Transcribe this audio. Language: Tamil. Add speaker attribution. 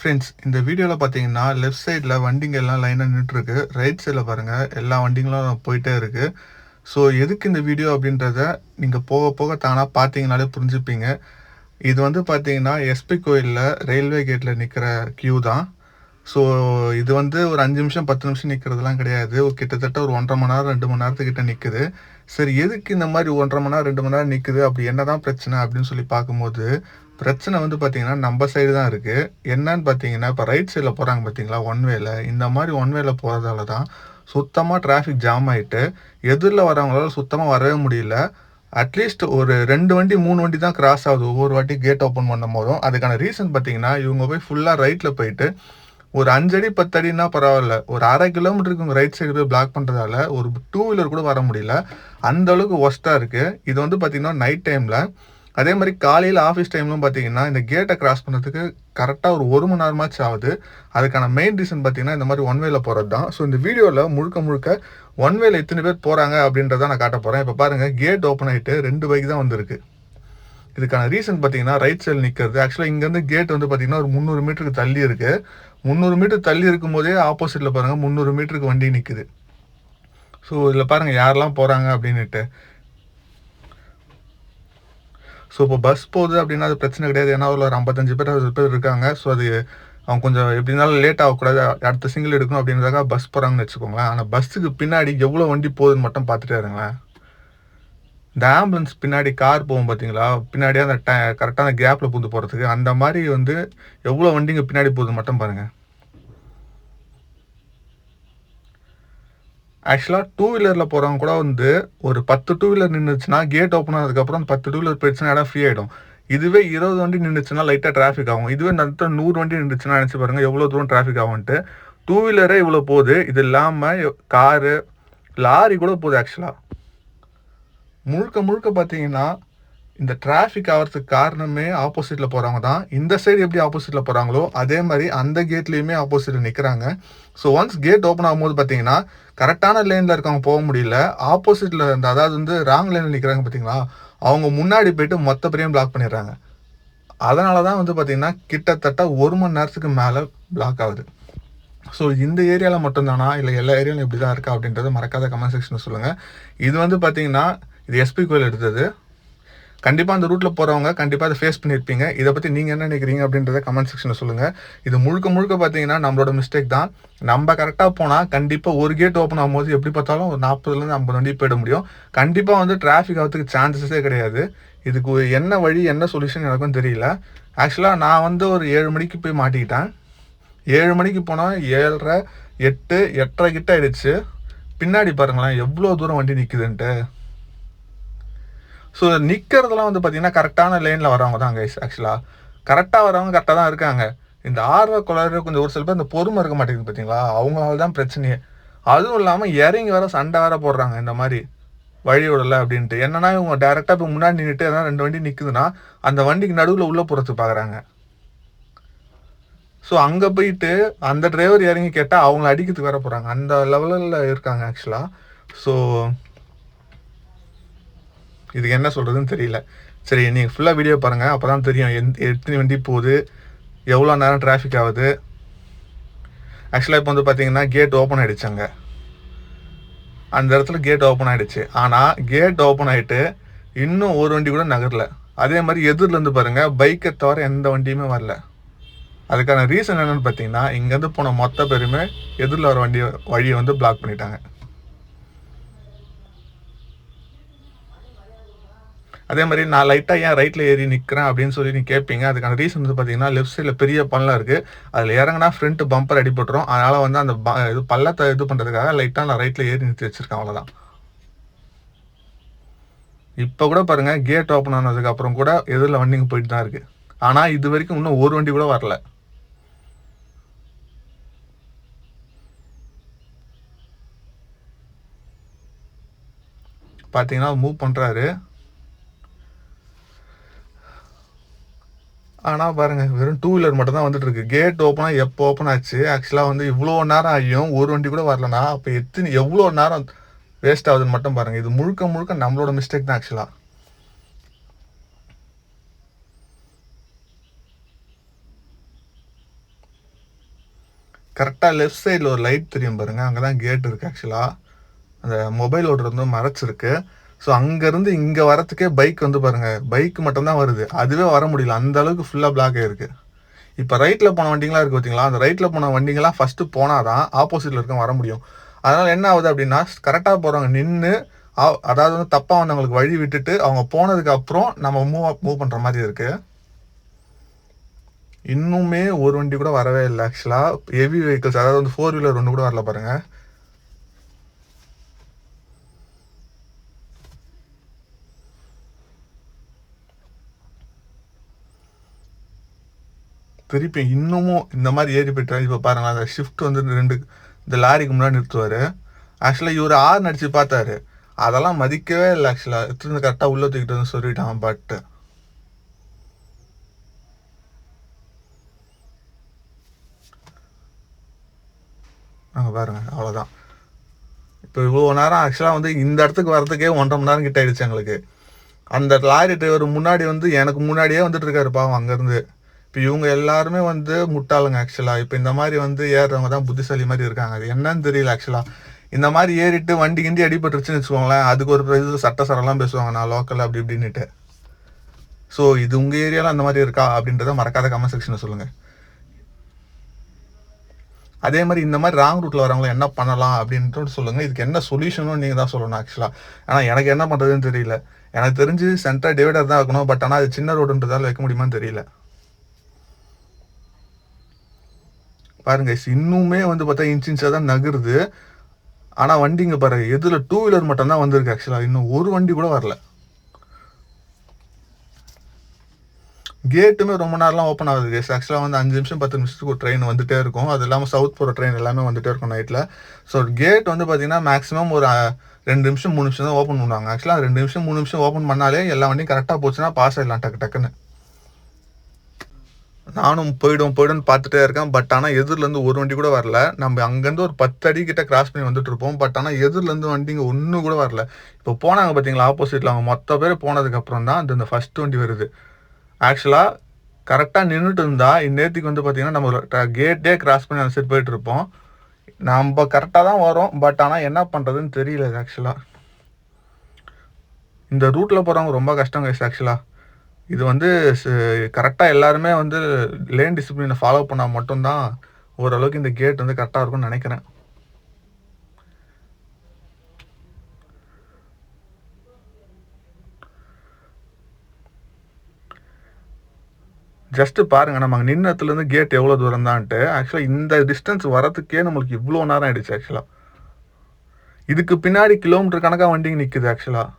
Speaker 1: ஃப்ரெண்ட்ஸ், இந்த வீடியோவில் பார்த்தீங்கன்னா லெஃப்ட் சைடில் வண்டிங்க எல்லாம் லைனாக நின்றுருக்கு. ரைட் சைடில் பாருங்கள் எல்லா வண்டிங்களும் போயிட்டே இருக்குது. ஸோ எதுக்கு இந்த வீடியோ அப்படின்றத நீங்கள் போக போக தானாக பார்த்தீங்கனாலே புரிஞ்சுப்பீங்க. இது வந்து பார்த்தீங்கன்னா எஸ்பி கோயிலில் ரயில்வே கேட்டில் நிற்கிற கியூ தான். ஸோ இது வந்து ஒரு 5 நிமிஷம் 10 நிமிஷம் நிற்கிறதுலாம் கிடையாது. கிட்டத்தட்ட ஒரு 1.5 மணி நேரம் 2 மணி நேரத்துக்கிட்ட நிற்குது. சரி, எதுக்கு இந்த மாதிரி 1.5 மணி நேரம் 2 மணி நேரம் நிற்குது, அப்படி என்ன தான் பிரச்சனை அப்படின்னு சொல்லி பார்க்கும்போது, பிரச்சனை வந்து பார்த்தீங்கன்னா நம்ம சைடு தான் இருக்குது. என்னன்னு பார்த்தீங்கன்னா, இப்போ ரைட் சைடில் போகிறாங்க பார்த்தீங்களா ஒன் வேல, இந்த மாதிரி ஒன் வேல போகிறதால தான் சுத்தமாக டிராஃபிக் ஜாம் ஆகிட்டு எதிரில் வரவங்களால சுத்தமாக வரவே முடியல. அட்லீஸ்ட் ஒரு 2 வண்டி 3 வண்டி தான் கிராஸ் ஆகுது ஒவ்வொரு வாட்டி கேட் ஓப்பன் பண்ணும் போதும். அதுக்கான ரீசன் பார்த்தீங்கன்னா, இவங்க போய் ஃபுல்லாக ரைட்டில் போயிட்டு ஒரு 5 அடி 10 அடின்னா பரவாயில்ல, ஒரு 1/2 கிலோமீட்டருக்கு உங்கள் ரைட் சைடு போய் பிளாக் பண்ணுறதால ஒரு 2 வீலர் கூட வர முடியல. அந்த அளவுக்கு ஒஸ்ட்டாக இருக்குது. இது வந்து பார்த்திங்கன்னா நைட் டைமில், அதே மாதிரி காலையில் ஆஃபீஸ் டைம்லும் பார்த்தீங்கன்னா இந்த கேட்டை கிராஸ் பண்ணுறதுக்கு கரெக்டாக ஒரு 1 மணி நேரமாச்சும் ஆகுது. அதுக்கான மெயின் ரீசன் பார்த்தீங்கன்னா இந்த மாதிரி ஒன் வேல போகிறது தான். ஸோ இந்த வீடியோவில் முழுக்க முழுக்க ஒன் வேல எத்தனை பேர் போகிறாங்க அப்படின்றத நான் காட்ட போகிறேன். இப்போ பாருங்கள், கேட் ஓப்பன் ஆகிட்டு 2 பைக் தான் வந்திருக்கு. இதுக்கான ரீசன் பார்த்தீங்கன்னா ரைட் சைடில் நிற்கிறது. ஆக்சுவலாக இங்கேருந்து கேட் வந்து பார்த்தீங்கன்னா ஒரு 300 மீட்டருக்கு தள்ளி இருக்குது. 300 மீட்டர் தள்ளி இருக்கும் போதே ஆப்போசிட்டில் பாருங்கள் 300 மீட்டருக்கு வண்டி நிற்குது. ஸோ இதில் பாருங்கள் யாரெல்லாம் போகிறாங்க அப்படின்ட்டு. ஸோ இப்போ பஸ் போகுது அப்படின்னா அது பிரச்சனை கிடையாது. ஏன்னா ஒரு 55 பேர் 60 பேர் இருக்காங்க. ஸோ அது அவங்க கொஞ்சம் எப்படி இருந்தாலும் லேட் ஆகக்கூடாது, அடுத்த சிங்கிள் எடுக்கணும் அப்படின்றதுக்காக பஸ் போகிறாங்கன்னு வச்சுக்கோங்களேன். ஆனால் பஸ்ஸுக்கு பின்னாடி எவ்வளோ வண்டி போகுதுன்னு மட்டும் பார்த்துட்டே இருங்களேன். இந்த ஆம்புலன்ஸ் பின்னாடி கார் போகும் பார்த்தீங்களா, பின்னாடியே அந்த கரெக்டான கேப்பில் பூந்து போகிறதுக்கு, அந்த மாதிரி வந்து எவ்வளோ வண்டிங்க பின்னாடி போகுது மட்டும் பாருங்கள். ஆக்சுவலாக 2 வீலரில் போகிறவங்க கூட வந்து ஒரு 10 2 வீலர் நின்றுச்சுன்னா கேட் ஓப்பன் ஆனதுக்கப்புறம் 10 2 வீலர் போயிடுச்சுன்னா இடம் ஃப்ரீ ஆகிடும். இதுவே 20 வண்டி நின்றுச்சுன்னா லைட்டாக டிராஃபிக் ஆகும். இதுவே நடத்த 100 வண்டி நின்றுச்சுன்னா நினச்சி பாருங்கள் எவ்வளோ தூரம் டிராஃபிக் ஆகும்ன்ட்டு. 2 வீலரே இவ்வளோ போகுது, இது இல்லாமல் காரு லாரி கூட போகுது. ஆக்சுவலாக முழுக்க முழுக்க பார்த்தீங்கன்னா இந்த டிராஃபிக் ஆகிறதுக்கு காரணமே ஆப்போசிட்டில் போகிறவங்க தான். இந்த சைடு எப்படி ஆப்போசிட்டில் போகிறாங்களோ அதே மாதிரி அந்த கேட்லேயுமே ஆப்போசிட்டில் நிற்கிறாங்க. ஸோ ஒன்ஸ் கேட் ஓப்பன் ஆகும்போது பார்த்தீங்கன்னா கரெக்டான லேனில் இருக்கவங்க போக முடியல. ஆப்போசிட்டில் இருந்த, அதாவது வந்து ராங் லேனில் நிற்கிறாங்க பார்த்தீங்களா, அவங்க முன்னாடி போய்ட்டு மொத்த பேரையும் பிளாக் பண்ணிடுறாங்க. அதனால தான் வந்து பார்த்தீங்கன்னா கிட்டத்தட்ட 1 மணி நேரத்துக்கு மேலே பிளாக் ஆகுது. ஸோ இந்த ஏரியாவில் மட்டும்தானா இல்லை எல்லா ஏரியாவிலும் இப்படி தான் இருக்கா அப்படின்றத மறக்காத கமெண்ட் செக்ஷனில் சொல்லுங்கள். இது வந்து பார்த்தீங்கன்னா இது எஸ்பி கோயில் எடுத்தது. கண்டிப்பாக அந்த ரூட்டில் போகிறவங்க கண்டிப்பாக அதை ஃபேஸ் பண்ணியிருப்பீங்க. இதை பற்றி நீங்கள் என்ன நினைக்கிறீங்க அப்படின்றத கமெண்ட் செக்ஷனில் சொல்லுங்கள். இது முழுக்க முழுக்க பார்த்தீங்கன்னா நம்மளோட மிஸ்டேக் தான். நம்ம கரெக்டாக போனால் கண்டிப்பாக ஒரு கேட் ஓப்பன் ஆகும்போது எப்படி பார்த்தாலும் ஒரு 40லேருந்து 50 வண்டி போயிட முடியும். கண்டிப்பாக வந்து டிராஃபிக் ஆகிறதுக்கு சான்சஸே கிடையாது. இதுக்கு என்ன வழி என்ன சொல்யூஷன் எனக்கும் தெரியல. ஆக்சுவலாக நான் வந்து ஒரு 7 மணிக்கு போய் மாட்டிக்கிட்டேன். 7 மணிக்கு போனால் 7:30 8 8:30 கிட்ட ஆயிடுச்சு. பின்னாடி பாருங்களேன் எவ்வளோ தூரம் வண்டி நிற்குதுன்ட்டு. ஸோ நிற்கிறதுலாம் வந்து பார்த்தீங்கன்னா கரெக்டான லேனில் வரவங்க தான் கைஸ். ஆக்சுவலாக கரெக்டாக வரவங்க கரெக்டாக தான் இருக்காங்க. இந்த ஆர்வ கொலரு கொஞ்சம் ஒரு சில பேர் இந்த பொறுமை இருக்க மாட்டேங்குது பார்த்தீங்களா, அவங்களால தான் பிரச்சனையே. அதுவும் இல்லாமல் இறங்கி வர சண்டை வேற போடுறாங்க இந்த மாதிரி வழி விடலை அப்படின்ட்டு. என்னன்னா இவங்க டேரெக்டாக இப்போ முன்னாடி நின்றுட்டு எதனா 2 வண்டி நிற்குதுன்னா அந்த வண்டிக்கு நடுவில் உள்ளே போகிறதுக்கு பார்க்குறாங்க. ஸோ அங்கே போயிட்டு அந்த டிரைவர் இறங்கி கேட்டால் அவங்கள அடிக்கிறதுக்கு வேற போகிறாங்க. அந்த லெவலில் இருக்காங்க ஆக்சுவலாக. ஸோ இதுக்கு என்ன சொல்கிறதுன்னு தெரியல. சரி, நீங்கள் ஃபுல்லாக வீடியோ பாருங்கள், அப்போ தான் தெரியும் எத்தனை வண்டி போகுது, எவ்வளோ நேரம் டிராஃபிக் ஆகுது. ஆக்சுவலாக இப்போ வந்து பார்த்தீங்கன்னா கேட் ஓப்பன் ஆகிடுச்சாங்க. அந்த இடத்துல கேட் ஓப்பன் ஆகிடுச்சு. ஆனால் கேட் ஓப்பன் ஆகிட்டு இன்னும் ஒரு வண்டி கூட நகரல. அதே மாதிரி எதிரிலேருந்து பாருங்கள் பைக்கை தவிர எந்த வண்டியுமே வரல. அதுக்கான ரீசன் என்னென்னு பார்த்தீங்கன்னா இங்கேருந்து போன மொத்த பேருமே எதிரில் வர வழியை வந்து பிளாக் பண்ணிட்டாங்க. அதே மாதிரி நான் லைட்டாக ஏன் ரைட்டில் ஏறி நிற்கிறேன் அப்படின்னு சொல்லி நீங்கள் கேட்பீங்க. அதுக்கான ரீசன் வந்து பார்த்தீங்கன்னா லெஃப்ட் சைடில் பெரிய பள்ளம் இருக்குது. அதில் இறங்கினா ஃப்ரண்ட் பம்பர் அடிபட்டுரும். அதனால் வந்து அந்த இது பள்ளத்தை இது பண்ணுறதுக்காக லைட்டாக நான் ரைட்டில் ஏறி நிறுத்தி வச்சுருக்கேன், அவ்வளோதான். இப்போ கூட பாருங்கள் கேட் ஓப்பன் ஆனதுக்கப்புறம் கூட எதிரில் வண்டிங்க போயிட்டு தான் இருக்குது. ஆனால் இது வரைக்கும் இன்னும் ஒரு வண்டி கூட வரல. பார்த்தீங்கன்னா மூவ் பண்ணுறாரு. ஆனால் பாருங்கள் வெறும் 2 வீலர் மட்டும் தான் வந்துட்டு இருக்கு. கேட் ஓப்பனாக எப்போ ஓப்பன் ஆச்சு? ஆக்சுவலாக வந்து இவ்வளோ நேரம் ஆகியும் ஒரு வண்டி கூட வரலனா அப்போ எவ்வளோ நேரம் வேஸ்ட் ஆகுதுன்னு மட்டும் பாருங்கள். இது முழுக்க முழுக்க நம்மளோட மிஸ்டேக் தான் ஆக்சுவலாக. கரெக்டாக லெஃப்ட் சைடில் ஒரு லைட் தெரியும் பாருங்கள், அங்கே தான் கேட் இருக்குது. ஆக்சுவலாக அந்த மொபைல் ஓடுறது வந்து மறைச்சிருக்கு. ஸோ அங்கேருந்து இங்கே வரத்துக்கே பைக் வந்து பாருங்கள், பைக் மட்டும்தான் வருது. அதுவே வர முடியல, அந்த அளவுக்கு ஃபுல்லாக பிளாக் ஆகிருக்கு. இப்போ ரைட்டில் போன வண்டிங்களாம் இருக்குது பார்த்தீங்களா, அந்த ரைட்டில் போன வண்டிங்கெல்லாம் ஃபஸ்ட்டு போனால் தான் ஆப்போசிட்டில் இருக்க வர முடியும். அதனால் என்ன ஆகுது அப்படின்னா, கரெக்டாக போகிறவங்க நின்று அதாவது வந்து தப்பாக வந்தவங்களுக்கு வழி விட்டுட்டு அவங்க போனதுக்கப்புறம் நம்ம மூவ் பண்ணுற மாதிரி இருக்குது. இன்னுமே ஒரு வண்டி கூட வரவே இல்லை. ஆக்சுவலாக ஹெவி வெஹிக்கிள்ஸ், அதாவது வந்து 4 வீலர் ஒன்று கூட வரல பாருங்கள். திருப்பி இன்னமும் இந்த மாதிரி ஏறி போயிட்டு இப்போ பாருங்களேன், அந்த ஷிஃப்ட் வந்து இந்த லாரிக்கு முன்னாடி நிறுத்துவார். ஆக்சுவலாக இவர் ஆறு நடிச்சு பார்த்தாரு, அதெல்லாம் மதிக்கவே இல்லை. ஆக்சுவலாக எடுத்துருந்து கரெக்டாக உள்ளே தூக்கிட்டு வந்து சொல்லிட்டான். பட்டு நாங்கள் பாருங்க, அவ்வளோதான். இப்போ இவ்வளோ நேரம் ஆக்சுவலாக வந்து இந்த இடத்துக்கு வரதுக்கே 1.5 மணி நேரம் கிட்ட ஆயிடுச்சு எங்களுக்கு. அந்த லாரி டிரைவர் முன்னாடி வந்து எனக்கு முன்னாடியே வந்துட்டு இருக்காரு பாவம் அங்கேருந்து. இப்போ இவங்க எல்லாருமே வந்து முட்டாளுங்க ஆக்சுவலாக. இப்போ இந்த மாதிரி வந்து ஏறுறவங்க தான் புத்திசாலி மாதிரி இருக்காங்க. அது என்னன்னு தெரியல ஆக்சுவலாக. இந்த மாதிரி ஏறிட்டு வண்டி கிண்டி அடிபட்டுருச்சுன்னு வச்சுக்கோங்களேன், அதுக்கு ஒரு இது சட்ட சரம்லாம் பேசுவாங்க, நான் லோக்கல் அப்படி இப்படின்னுட்டு. ஸோ இது உங்கள் ஏரியாவில் அந்த மாதிரி இருக்கா அப்படின்றத மறக்காத கமெண்ட் செக்ஷனில் சொல்லுங்கள். அதே மாதிரி இந்த மாதிரி ராங் ரூட்டில் வரவங்கள என்ன பண்ணலாம் அப்படின்ட்டு சொல்லுங்கள். இதுக்கு என்ன சொல்யூஷனும் நீங்கள் தான் சொல்லணும் ஆக்சுவலாக. ஆனால் எனக்கு என்ன பண்ணுறதுன்னு தெரியல. எனக்கு தெரிஞ்சு சென்டர் டிவைடர் தான் இருக்கணும். பட் ஆனால் அது சின்ன ரோடுன்றதால வைக்க முடியுமான்னு தெரியல. பாருங்க, இன்னுமே வந்து பார்த்தா இன்ச்சாக தான் நகருது. ஆனால் வண்டிங்க பாருங்க, எதில் 2 வீலர் மட்டும்தான் வந்திருக்கு. ஆக்சுவலாக இன்னும் ஒரு வண்டி கூட வரல. கேட்டுமே ரொம்ப நேரம்லாம் ஓப்பன் ஆகுது. ஆக்சுவலாக வந்து 5 நிமிஷம் 10 நிமிஷத்துக்கு ஒரு ட்ரெயின் வந்துகிட்டே இருக்கும். அது இல்லாமல் சவுத் போகிற ட்ரெயின் எல்லாமே வந்துகிட்டே இருக்கும் நைட்டில். ஸோ கேட் வந்து பார்த்தீங்கன்னா மேக்ஸிமம் ஒரு 2 நிமிஷம் 3 நிமிஷம் தான் ஓப்பன் பண்ணுவாங்க. ஆக்சுவலாக 2 நிமிஷம் 3 நிமிஷம் ஓப்பன் பண்ணாலே எல்லா வண்டியும் கரெக்டாக போச்சுன்னா பாஸ் ஆகிடலாம் டக்குன்னு. நானும் போய்டும்னு பார்த்துட்டே இருக்கேன். பட் ஆனால் எதிர்லேருந்து ஒரு வண்டி கூட வரல. நம்ம அங்கேருந்து ஒரு 10 அடி கிட்ட கிராஸ் பண்ணி வந்துட்டு இருப்போம். பட் ஆனால் எதிர்லேருந்து வண்டிங்க ஒன்றும் கூட வரல. இப்போ போனாங்க பார்த்தீங்களா ஆப்போசிட்டில், அவங்க மொத்த பேர் போனதுக்கப்புறம் தான் இந்த ஃபஸ்ட் வண்டி வருது. ஆக்சுவலாக கரெக்டாக நின்றுட்டு இருந்தால் இந்நேரத்துக்கு வந்து பார்த்தீங்கன்னா நம்ம கேட்டே கிராஸ் பண்ணி அந்த சைடு போயிட்டு இருப்போம். நம்ம கரெக்டாக தான் வரோம். பட் ஆனால் என்ன பண்ணுறதுன்னு தெரியல. ஆக்சுவலாக இந்த ரூட்டில் போகிறவங்க ரொம்ப கஷ்டம் கைஸ். ஆக்சுவலாக இது வந்து கரெக்டாக எல்லாருமே வந்து லேன் டிசிப்ளினை ஃபாலோ பண்ணால் மட்டும்தான் ஓரளவுக்கு இந்த கேட் வந்து கரெக்டாக இருக்கும்னு நினைக்கிறேன். ஜஸ்ட்டு பாருங்கள், நம்ம அங்கே நின்னத்துலேருந்து கேட் எவ்வளோ தூரம் தான்ட்டு. ஆக்சுவலாக இந்த டிஸ்டன்ஸ் வரத்துக்கே நம்மளுக்கு இவ்வளோ நேரம் ஆகிடுச்சு. ஆக்சுவலாக இதுக்கு பின்னாடி கிலோமீட்டர் கணக்காக வண்டிங்க நிற்குது. ஆக்சுவலாக